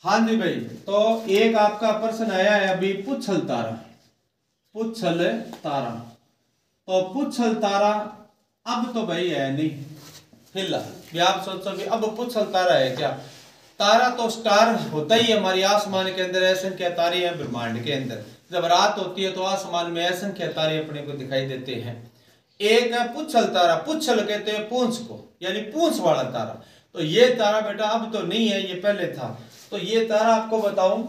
हाँ जी भाई, तो एक आपका प्रश्न आया है अभी, पुच्छल तारा। पुच्छल तारा, तो पुच्छल तारा अब तो भाई है नहीं फिलहाल। भी आप सोचो कि अब पुच्छल तारा है क्या? तारा तो स्टार होता ही है हमारी आसमान के अंदर, असंख्य तारे हैं ब्रह्मांड के अंदर। जब रात होती है तो आसमान में असंख्य तारे अपने को दिखाई देते हैं। एक है पुच्छल तारा, पुच्छल कहते हैं पूंछ को, यानी पूंछ वाला तारा। तो ये तारा बेटा अब तो नहीं है, ये पहले था। तो ये तारा आपको बताऊं,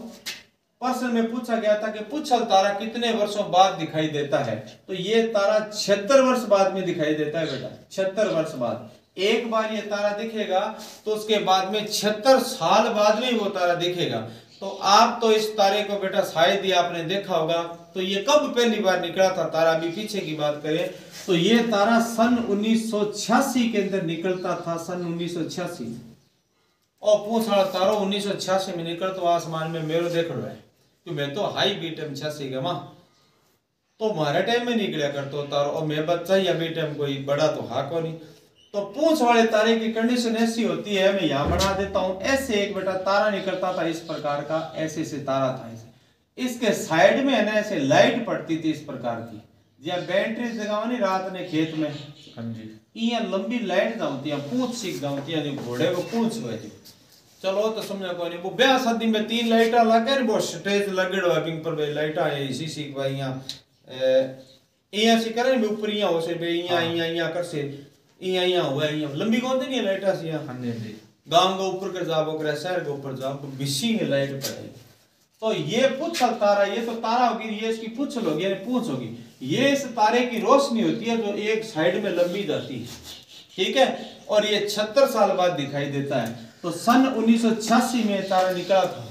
प्रश्न में पूछा गया था कि पुच्छल तारा कितने वर्षों बाद दिखाई देता है। तो ये तारा 76 वर्ष बाद में दिखाई देता है बेटा, 76 वर्ष बाद। एक बार ये तारा दिखेगा तो उसके बाद में 76 साल बाद में वो तारा दिखेगा। तो आप तो इस तारे को बेटा शायद ही आपने देखा होगा। तो ये कब पहली बार निकला था तारा, अभी पीछे की बात करें तो ये तारा सन 1986 के अंदर निकलता था, सन 1986। और पूछ वाला तारो 1986 में निकल तो आसमान में मेरो देख रहा है, क्यों मैं तो हाई बीटम 86 का मां, तो हमारे टाइम में निकला करतो तारो, और मैं बच्चा ही अभी टाइम कोई बड़ा तो हा को नहीं। तो पूंछ वाले तारे की कंडीशन ऐसी होती है, मैं यहाँ बना देता हूं। ऐसे एक बेटा तारा निकलता था इस प्रकार का, ऐसे से तारा था ऐसे। इसके साइड में है ना ऐसे लाइट पड़ती थी इस प्रकार की, या बैटरी जगाओ नहीं रात ने खेत में, हाँ जी, ये लंबी लाइट जाती है, पूंछ सीख जाती है, घोड़े को पूंछ हुए थी। चलो तो समझो कोई नहीं, वो ब्याह शादी में 3 लाइटा लगे, वो स्टेज लगेड़ो है पिंक पर लाइटा है इसी सीख भाई यहाँ सी करे बे ऊपर यहाँ हो से बे यहाँ कर से यहाँ हुआ यहाँ लंबी कौन सी नहीं लाइटा सी यहाँ गांव के ऊपर कर जाओ करे शहर के ऊपर जाओ बिस्सी है लाइट पड़े। तो ये पुच्छल तारा, ये तो तारा होगी, ये इसकी पुच्छल होगी यानी पूंछ होगी। ये इस तारे की रोशनी होती है जो एक साइड में लंबी जाती है, ठीक है। और ये 76 साल बाद दिखाई देता है। तो सन 1986 में तारा निकला था।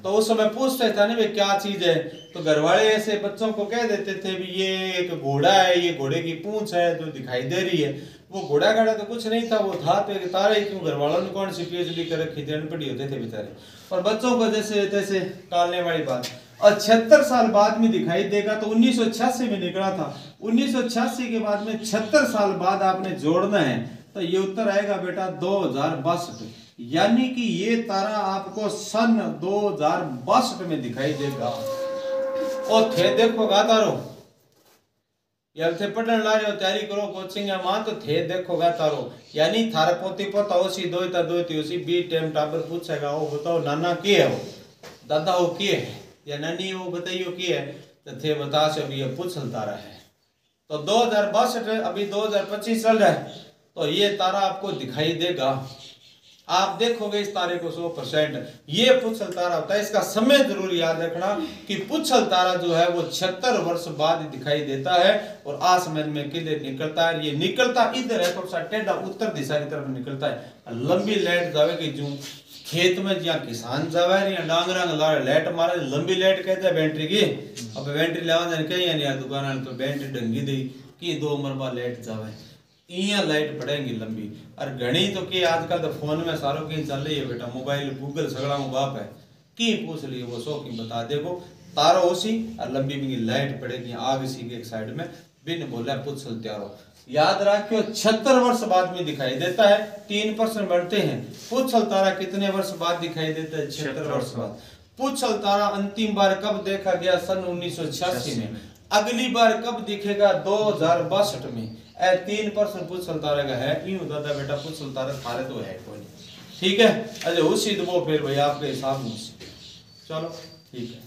तो उस समय पूछते थे ना भाई क्या चीज है, तो घर वाले ऐसे बच्चों को कह देते थे भी ये एक घोड़ा है, ये घोड़े की पूंछ है जो दिखाई दे रही है। वो घोड़ा गाड़ा तो कुछ नहीं था, वो था तो एक तारा ही। क्यों घर वालों ने कौन सी पीएचडी कर रखी थी, अनपढ़ होते थे बेचारे, और बच्चों को जैसे तैसे टालने वाली बात। और 76 साल बाद में दिखाई देगा, तो 1986 में निकला था। 1986 के बाद में 76 साल बाद आपने जोड़ना है, तो ये उत्तर आएगा बेटा 2062। यानी कि ये तारा आपको सन 2062 में दिखाई देगा। और थे देखो गा तारो, यार थे पढ़ने ला रहे हो, तैयारी करो कोचिंग है मां, तो थे देखो गा तारो। यानी थारा पोती पोता ओसी दोईता दोईती ओसी बी टाइम टाबर पूछेगा वो बताओ नाना के है, वो दादा वो के है, या नानी वो बताइयो के है, तो थे बता से अभी ये पुच्छल तारा है। तो 2062 अभी 2025 चल रहा है, तो ये तारा आपको दिखाई देगा। आप देखोगे इस तारे को 100%। ये पुच्छल तारा होता है। इसका समय जरूर याद रखना कि पुच्छल तारा जो है वो 76 वर्ष बाद दिखाई देता है और आसमान में किधर निकलता है। ये निकलता इधर है, थोड़ा सा टेढ़ा उत्तर दिशा की तरफ निकलता है। लंबी लाइट जावेगी जो खेत में जहाँ किसान जावे या डांगरा लाइट मारे, लंबी लाइट कहते हैं बैटरी की। अब बैटरी लेवा कहीं दुकान तो बैटरी ढंगी दी कि 2 मरबा लाइट जावे, इया लाइट पड़ेगी लंबी। और घनी तो के आजकल तो फोन में सारों की चल रही है बेटा, मोबाइल गूगल सगड़ा में बाप है की पूछ लिए वो 100 की बता देगो। तारो ओसी और लंबी भी लाइट पड़ेगी आग इसी के एक साइड में, बिन बोला पुच्छल त्यारो। याद रखियो 76 वर्ष बाद में दिखाई देता है। 3 प्रश्न बढ़ते हैं। पुच्छल तारा कितने वर्ष बाद दिखाई देता है? 76 वर्ष बाद। पुच्छल तारा अंतिम बार कब देखा गया? सन 1986 में। अगली बार कब दिखेगा? 2062 में। 3 प्रश्न पुच्छल तारा का है। यूं दादा बेटा पुच्छल तारा थारे तो है कोई, ठीक है। अजय उसी दबो फिर भाई आपके हिसाब में, चलो ठीक है।